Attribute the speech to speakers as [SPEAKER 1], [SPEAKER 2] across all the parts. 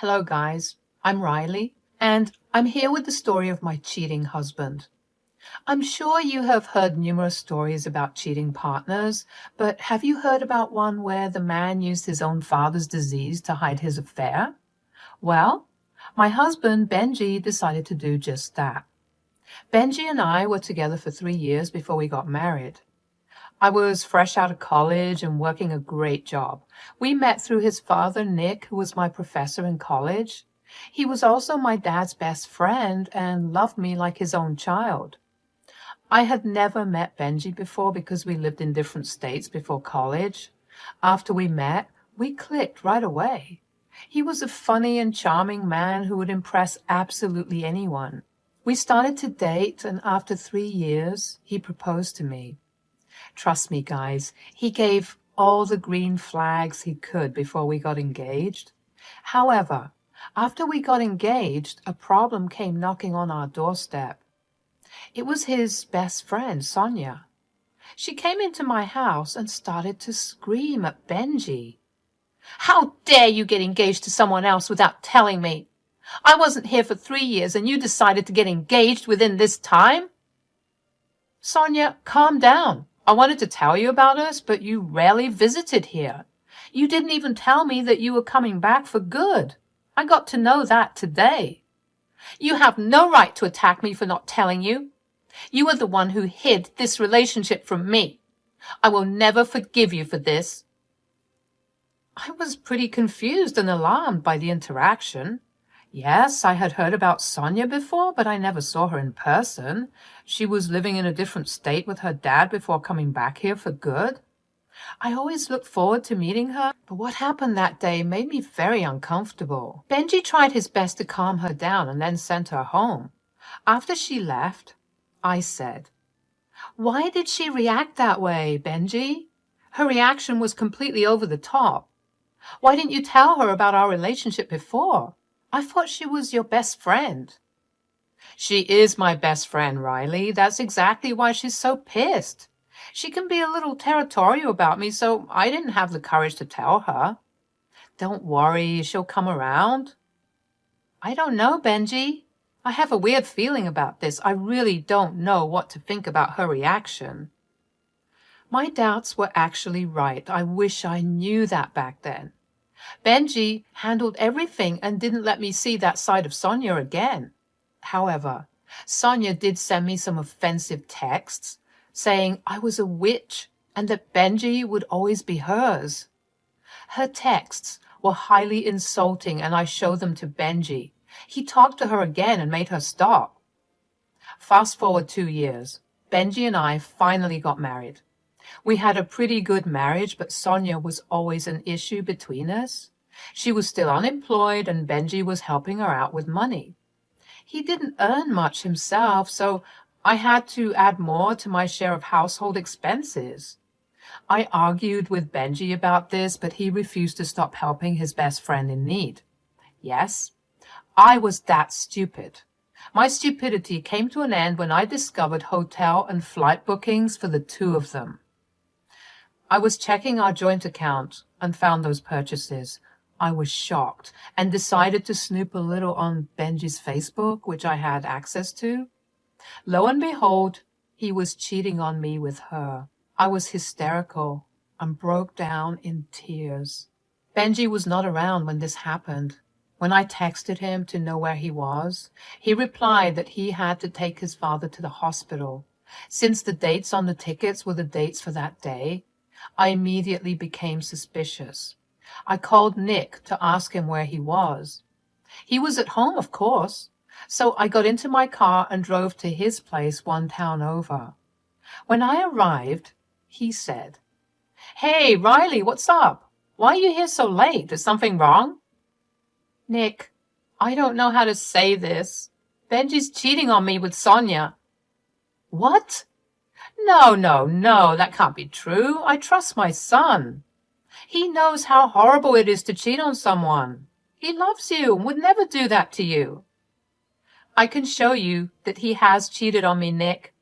[SPEAKER 1] Hello, guys. I'm Riley, and I'm here with the story of my cheating husband. I'm sure you have heard numerous stories about cheating partners, but have you heard about one where the man used his own father's disease to hide his affair? Well, my husband, Benji, decided to do just that. Benji and I were together for 3 years before we got married. I was fresh out of college and working a great job. We met through his father, Nick, who was my professor in college. He was also my dad's best friend and loved me like his own child. I had never met Benji before because we lived in different states before college. After we met, we clicked right away. He was a funny and charming man who would impress absolutely anyone. We started to date, and after 3 years, he proposed to me. Trust me, guys, he gave all the green flags he could before we got engaged. However, after we got engaged, a problem came knocking on our doorstep. It was his best friend, Sonia. She came into my house and started to scream at Benji. "How dare you get engaged to someone else without telling me? I wasn't here for 3 years and you decided to get engaged within this time?" "Sonia, calm down. I wanted to tell you about us, but you rarely visited here. You didn't even tell me that you were coming back for good. I got to know that today. You have no right to attack me for not telling you. You are the one who hid this relationship from me. I will never forgive you for this." I was pretty confused and alarmed by the interaction. Yes, I had heard about Sonia before, but I never saw her in person. She was living in a different state with her dad before coming back here for good. I always looked forward to meeting her, but what happened that day made me very uncomfortable. Benji tried his best to calm her down and then sent her home. After she left, I said, "Why did she react that way, Benji? Her reaction was completely over the top. Why didn't you tell her about our relationship before? I thought she was your best friend." "She is my best friend, Riley. That's exactly why she's so pissed. She can be a little territorial about me, so I didn't have the courage to tell her. Don't worry, she'll come around." "I don't know, Benji. I have a weird feeling about this. I really don't know what to think about her reaction." My doubts were actually right. I wish I knew that back then. Benji handled everything and didn't let me see that side of Sonia again. However, Sonia did send me some offensive texts saying I was a witch and that Benji would always be hers. Her texts were highly insulting and I showed them to Benji. He talked to her again and made her stop. Fast forward 2 years. Benji and I finally got married. We had a pretty good marriage, but Sonia was always an issue between us. She was still unemployed and Benji was helping her out with money. He didn't earn much himself, so I had to add more to my share of household expenses. I argued with Benji about this, but he refused to stop helping his best friend in need. Yes, I was that stupid. My stupidity came to an end when I discovered hotel and flight bookings for the two of them. I was checking our joint account and found those purchases. I was shocked and decided to snoop a little on Benji's Facebook, which I had access to. Lo and behold, he was cheating on me with her. I was hysterical and broke down in tears. Benji was not around when this happened. When I texted him to know where he was, he replied that he had to take his father to the hospital. Since the dates on the tickets were the dates for that day, I immediately became suspicious. I called Nick to ask him where he was. He was at home, of course, so I got into my car and drove to his place one town over. When I arrived, he said, "Hey, Riley, what's up? Why are you here so late? Is something wrong?" "Nick, I don't know how to say this. Benji's cheating on me with Sonia." "What? No, that can't be true. I trust my son. He knows how horrible it is to cheat on someone. He loves you and would never do that to you." "I can show you that he has cheated on me, Nick.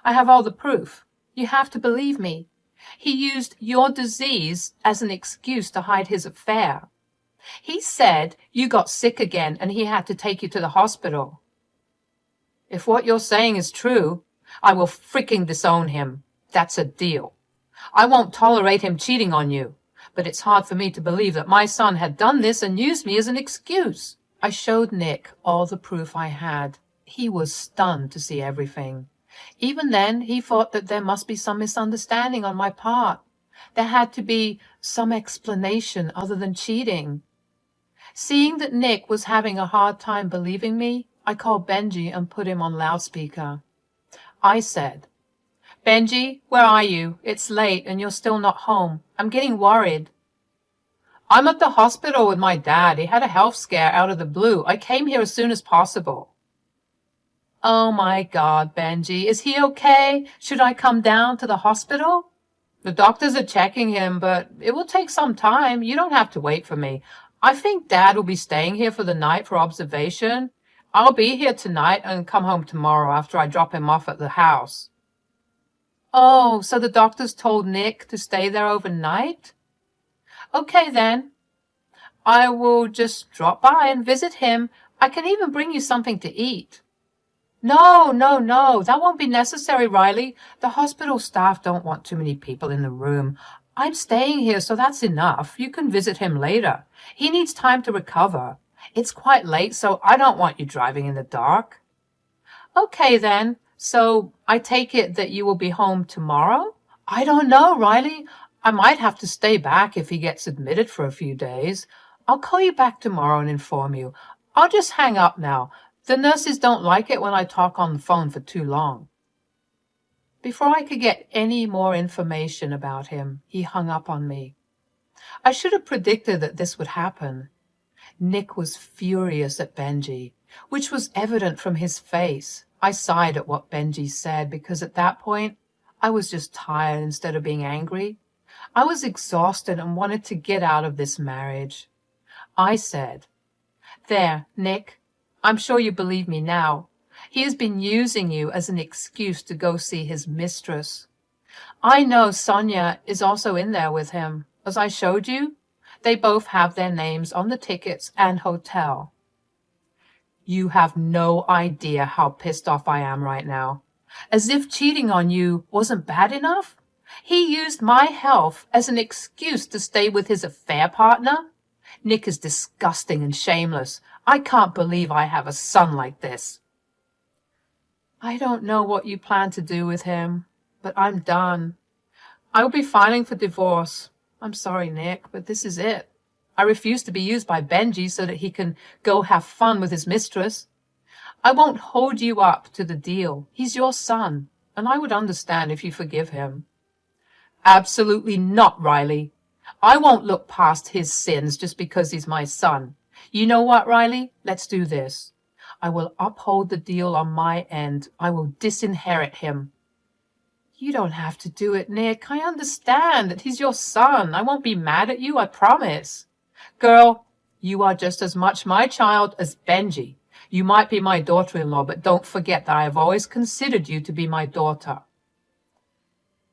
[SPEAKER 1] I have all the proof. You have to believe me. He used your disease as an excuse to hide his affair. He said you got sick again and he had to take you to the hospital. If what you're saying is true, I will freaking disown him. That's a deal. I won't tolerate him cheating on you, but it's hard for me to believe that my son had done this and used me as an excuse. I showed Nick all the proof I had. He was stunned to see everything. Even then, he thought that there must be some misunderstanding on my part. There had to be some explanation other than cheating. Seeing that Nick was having a hard time believing me, I called Benji and put him on loudspeaker. I said, "Benji, where are you? It's late and you're still not home. I'm getting worried." "I'm at the hospital with my dad. He had a health scare out of the blue. I came here as soon as possible." "Oh my God, Benji, is he okay? Should I come down to the hospital?" "The doctors are checking him, but it will take some time. You don't have to wait for me. I think Dad will be staying here for the night for observation. I'll be here tonight and come home tomorrow after I drop him off at the house." "Oh, so the doctors told Nick to stay there overnight?" "Okay then. I will just drop by and visit him. I can even bring you something to eat." No, that won't be necessary, Riley. The hospital staff don't want too many people in the room. I'm staying here, so that's enough. You can visit him later. He needs time to recover. It's quite late, so I don't want you driving in the dark." "Okay then. So I take it that you will be home tomorrow?" "I don't know, Riley. I might have to stay back if he gets admitted for a few days. I'll call you back tomorrow and inform you. I'll just hang up now. The nurses don't like it when I talk on the phone for too long." Before I could get any more information about him, he hung up on me. I should have predicted that this would happen. Nick was furious at Benji, which was evident from his face. I sighed at what Benji said because at that point, I was just tired instead of being angry. I was exhausted and wanted to get out of this marriage. I said, "There, Nick, I'm sure you believe me now. He has been using you as an excuse to go see his mistress. I know Sonia is also in there with him. As I showed you, they both have their names on the tickets and hotel." You have no idea how pissed off I am right now. As if cheating on you wasn't bad enough? He used my health as an excuse to stay with his affair partner? Nick is disgusting and shameless. I can't believe I have a son like this. I don't know what you plan to do with him, but I'm done. I will be filing for divorce. I'm sorry, Nick, but this is it. I refuse to be used by Benji so that he can go have fun with his mistress. I won't hold you up to the deal. He's your son, and I would understand if you forgive him. Absolutely not, Riley. I won't look past his sins just because he's my son. You know what, Riley? Let's do this. I will uphold the deal on my end. I will disinherit him. You don't have to do it, Nick. I understand that he's your son. I won't be mad at you, I promise. Girl, you are just as much my child as Benji. You might be my daughter-in-law, but don't forget that I have always considered you to be my daughter.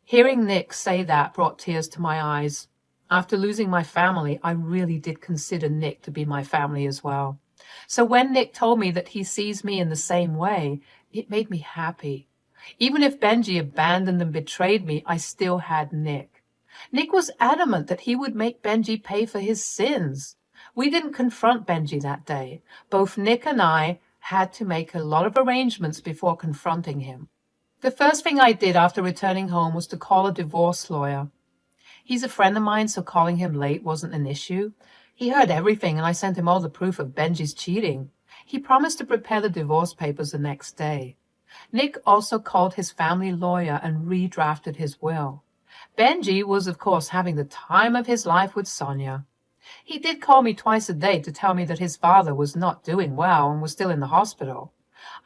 [SPEAKER 1] Hearing Nick say that brought tears to my eyes. After losing my family, I really did consider Nick to be my family as well. So when Nick told me that he sees me in the same way, it made me happy. Even if Benji abandoned and betrayed me, I still had Nick. Nick was adamant that he would make Benji pay for his sins. We didn't confront Benji that day. Both Nick and I had to make a lot of arrangements before confronting him. The first thing I did after returning home was to call a divorce lawyer. He's a friend of mine, so calling him late wasn't an issue. He heard everything, and I sent him all the proof of Benji's cheating. He promised to prepare the divorce papers the next day. Nick also called his family lawyer and redrafted his will. Benji was, of course, having the time of his life with Sonia. He did call me twice a day to tell me that his father was not doing well and was still in the hospital.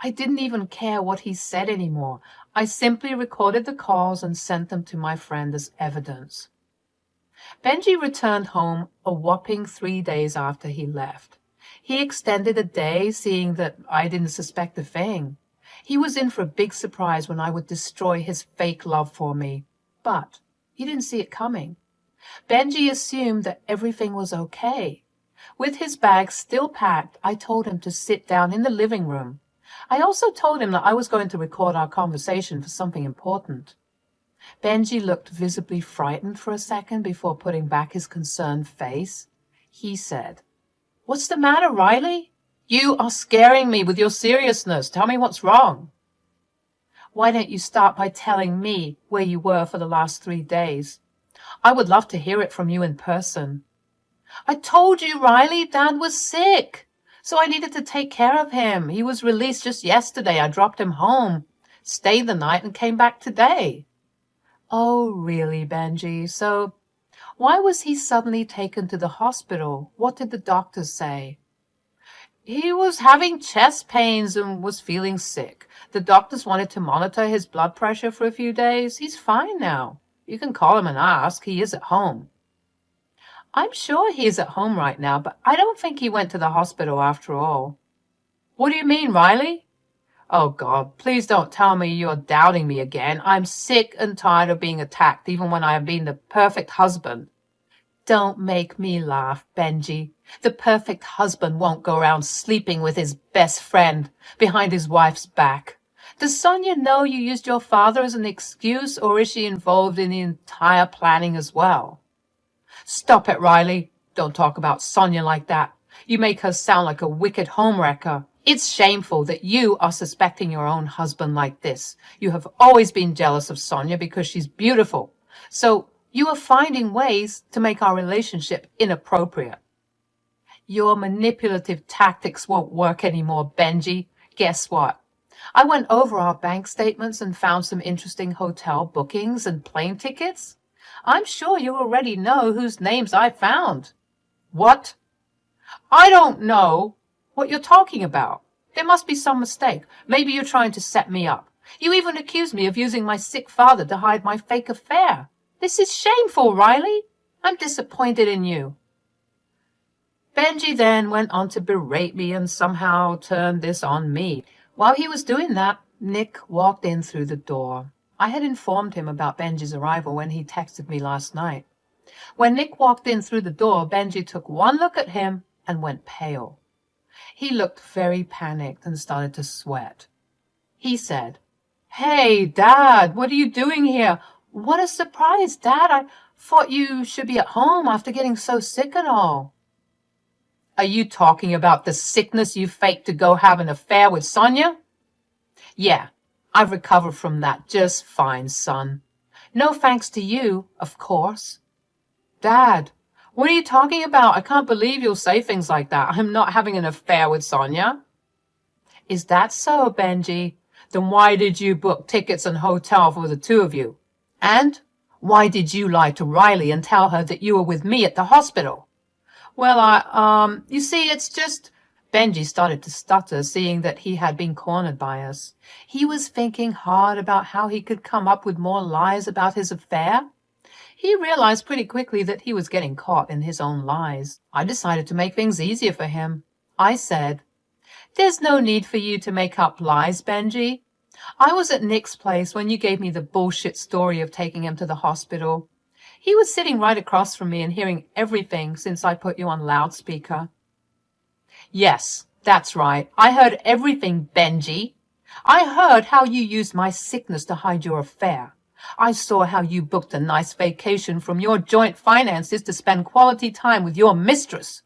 [SPEAKER 1] I didn't even care what he said anymore. I simply recorded the calls and sent them to my friend as evidence. Benji returned home a whopping 3 days after he left. He extended a day, seeing that I didn't suspect a thing. He was in for a big surprise when I would destroy his fake love for me. But he didn't see it coming. Benji assumed that everything was okay. With his bag still packed, I told him to sit down in the living room. I also told him that I was going to record our conversation for something important. Benji looked visibly frightened for a second before putting back his concerned face. He said, "What's the matter, Riley? You are scaring me with your seriousness. Tell me what's wrong." "Why don't you start by telling me where you were for the last 3 days? I would love to hear it from you in person." "I told you, Riley, Dad was sick. So I needed to take care of him. He was released just yesterday. I dropped him home, stayed the night, and came back today." "Oh, really, Benji? So why was he suddenly taken to the hospital? What did the doctors say?" "He was having chest pains and was feeling sick. The doctors wanted to monitor his blood pressure for a few days. He's fine now. You can call him and ask. He is at home." "I'm sure he is at home right now, but I don't think he went to the hospital after all." "What do you mean, Riley?" "Oh, God, please don't tell me you're doubting me again. I'm sick and tired of being attacked, even when I have been the perfect husband." "Don't make me laugh, Benji. The perfect husband won't go around sleeping with his best friend behind his wife's back. Does Sonia know you used your father as an excuse, or is she involved in the entire planning as well?" "Stop it, Riley. Don't talk about Sonia like that. You make her sound like a wicked homewrecker. It's shameful that you are suspecting your own husband like this. You have always been jealous of Sonia because she's beautiful. So you are finding ways to make our relationship inappropriate." "Your manipulative tactics won't work anymore, Benji. Guess what? I went over our bank statements and found some interesting hotel bookings and plane tickets. I'm sure you already know whose names I found." "What?" "I don't know what you're talking about. There must be some mistake. Maybe you're trying to set me up. You even accused me of using my sick father to hide my fake affair. This is shameful, Riley. I'm disappointed in you." Benji then went on to berate me and somehow turned this on me. While he was doing that, Nick walked in through the door. I had informed him about Benji's arrival when he texted me last night. When Nick walked in through the door, Benji took one look at him and went pale. He looked very panicked and started to sweat. He said, "Hey, Dad, what are you doing here? What a surprise, Dad. I thought you should be at home after getting so sick and all." "Are you talking about the sickness you faked to go have an affair with Sonia?" "Yeah, I've recovered from that just fine, son. No thanks to you, of course." "Dad, what are you talking about? I can't believe you'll say things like that. I'm not having an affair with Sonia." "Is that so, Benji? Then why did you book tickets and hotel for the two of you? And why did you lie to Riley and tell her that you were with me at the hospital?" "Well, you see, it's just—" Benji started to stutter, seeing that he had been cornered by us. He was thinking hard about how he could come up with more lies about his affair. He realized pretty quickly that he was getting caught in his own lies. I decided to make things easier for him. I said, "There's no need for you to make up lies, Benji. I was at Nick's place when you gave me the bullshit story of taking him to the hospital. He was sitting right across from me and hearing everything since I put you on loudspeaker." "Yes, that's right. I heard everything, Benji. I heard how you used my sickness to hide your affair. I saw how you booked a nice vacation from your joint finances to spend quality time with your mistress.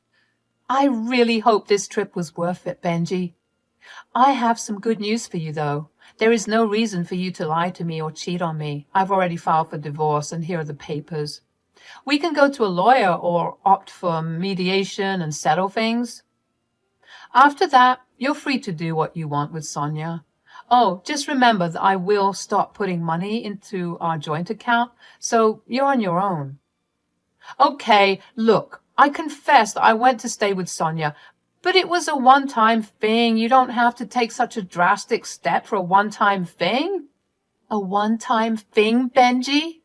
[SPEAKER 1] I really hope this trip was worth it, Benji. I have some good news for you, though. There is no reason for you to lie to me or cheat on me. I've already filed for divorce, and here are the papers. We can go to a lawyer or opt for mediation and settle things. After that, you're free to do what you want with Sonia. Oh, just remember that I will stop putting money into our joint account, so you're on your own." "Okay, look, I confess that I went to stay with Sonia, but it was a one-time thing. You don't have to take such a drastic step for a one-time thing." "A one-time thing, Benji?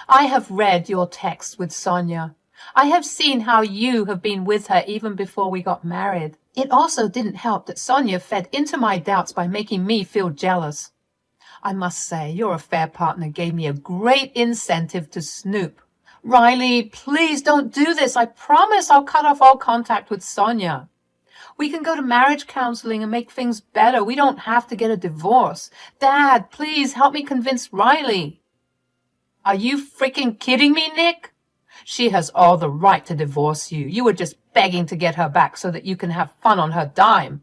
[SPEAKER 1] I have read your texts with Sonia. I have seen how you have been with her even before we got married. It also didn't help that Sonia fed into my doubts by making me feel jealous. I must say, your affair partner gave me a great incentive to snoop. Riley, please don't do this. I promise I'll cut off all contact with Sonia. We can go to marriage counseling and make things better. We don't have to get a divorce. Dad, please help me convince Riley. Are you freaking kidding me, Nick? She has all the right to divorce you. You were just begging to get her back so that you can have fun on her dime.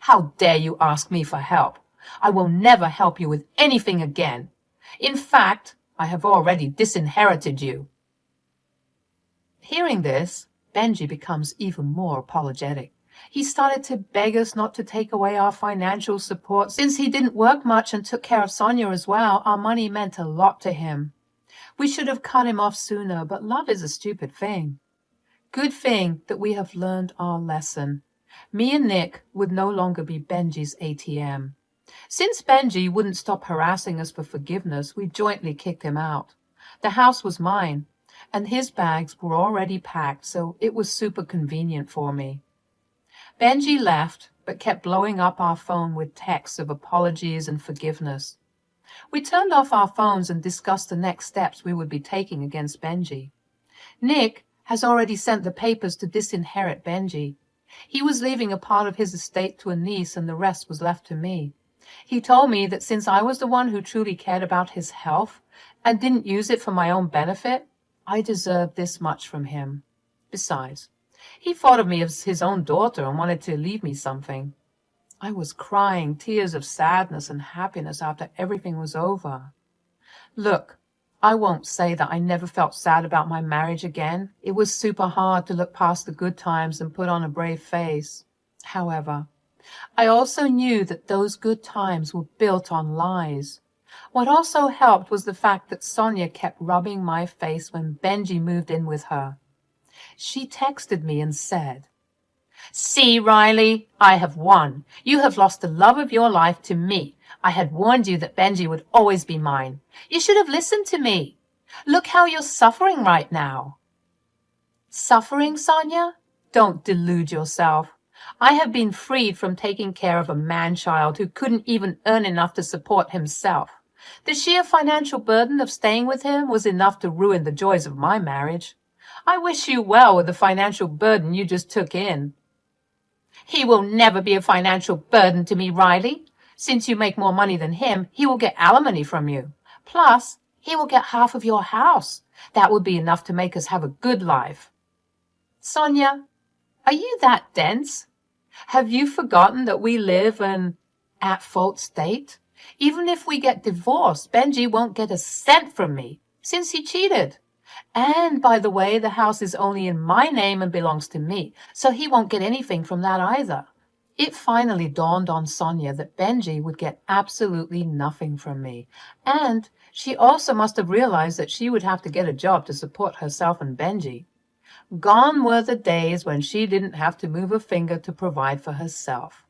[SPEAKER 1] How dare you ask me for help? I will never help you with anything again. In fact, I have already disinherited you. Hearing this, Benji becomes even more apologetic. He started to beg us not to take away our financial support. Since he didn't work much and took care of Sonia as well, our money meant a lot to him. We should have cut him off sooner, but love is a stupid thing. Good thing that we have learned our lesson. Me and Nick would no longer be Benji's ATM. Since Benji wouldn't stop harassing us for forgiveness, we jointly kicked him out. The house was mine, and his bags were already packed, so it was super convenient for me. Benji left, but kept blowing up our phone with texts of apologies and forgiveness. We turned off our phones and discussed the next steps we would be taking against Benji. Nick has already sent the papers to disinherit Benji. He was leaving a part of his estate to a niece and the rest was left to me. He told me that since I was the one who truly cared about his health and didn't use it for my own benefit, I deserved this much from him. Besides, he thought of me as his own daughter and wanted to leave me something. I was crying tears of sadness and happiness after everything was over. Look, I won't say that I never felt sad about my marriage again. It was super hard to look past the good times and put on a brave face. However, I also knew that those good times were built on lies. What also helped was the fact that Sonia kept rubbing my face when Benji moved in with her. She texted me and said, "See, Riley, I have won. You have lost the love of your life to me. I had warned you that Benji would always be mine. You should have listened to me. Look how you're suffering right now." Suffering, Sonia? Don't delude yourself. I have been freed from taking care of a man-child who couldn't even earn enough to support himself. The sheer financial burden of staying with him was enough to ruin the joys of my marriage. I wish you well with the financial burden you just took in. He will never be a financial burden to me, Riley. Since you make more money than him, he will get alimony from you. Plus, he will get half of your house. That would be enough to make us have a good life. Sonia, are you that dense? Have you forgotten that we live in at-fault state? Even if we get divorced, Benji won't get a cent from me, since he cheated. And, by the way, the house is only in my name and belongs to me, so he won't get anything from that either. It finally dawned on Sonia that Benji would get absolutely nothing from me, and she also must have realized that she would have to get a job to support herself and Benji. Gone were the days when she didn't have to move a finger to provide for herself.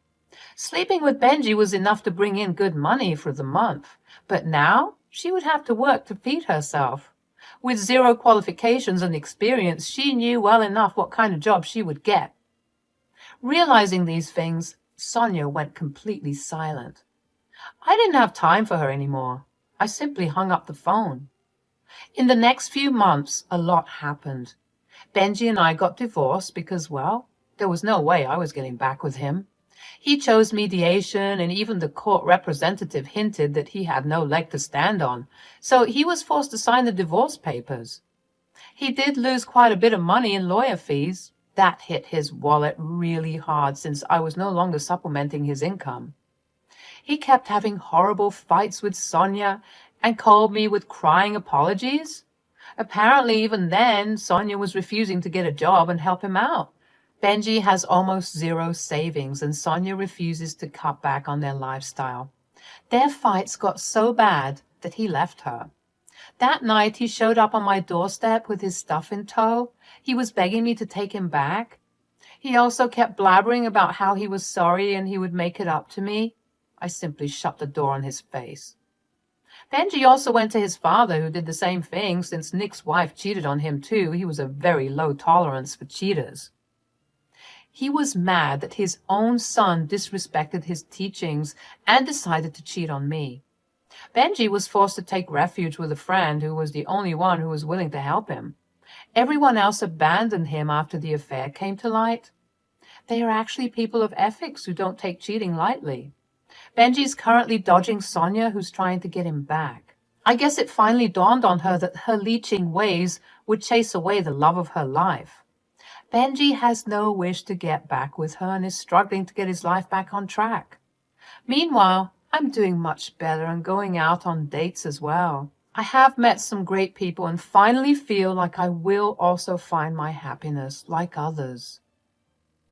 [SPEAKER 1] Sleeping with Benji was enough to bring in good money for the month, but now she would have to work to feed herself. With 0 qualifications and experience, she knew well enough what kind of job she would get. Realizing these things, Sonia went completely silent. I didn't have time for her anymore. I simply hung up the phone. In the next few months, a lot happened. Benji and I got divorced because, well, there was no way I was getting back with him. He chose mediation, and even the court representative hinted that he had no leg to stand on, so he was forced to sign the divorce papers. He did lose quite a bit of money in lawyer fees. That hit his wallet really hard since I was no longer supplementing his income. He kept having horrible fights with Sonia and called me with crying apologies. Apparently, even then, Sonia was refusing to get a job and help him out. Benji has almost 0 savings, and Sonia refuses to cut back on their lifestyle. Their fights got so bad that he left her. That night, he showed up on my doorstep with his stuff in tow. He was begging me to take him back. He also kept blabbering about how he was sorry and he would make it up to me. I simply shut the door on his face. Benji also went to his father, who did the same thing. Since Nick's wife cheated on him too, he was a very low tolerance for cheaters. He was mad that his own son disrespected his teachings and decided to cheat on me. Benji was forced to take refuge with a friend who was the only one who was willing to help him. Everyone else abandoned him after the affair came to light. They are actually people of ethics who don't take cheating lightly. Benji's currently dodging Sonia, who's trying to get him back. I guess it finally dawned on her that her leeching ways would chase away the love of her life. Benji has no wish to get back with her and is struggling to get his life back on track. Meanwhile, I'm doing much better and going out on dates as well. I have met some great people and finally feel like I will also find my happiness like others.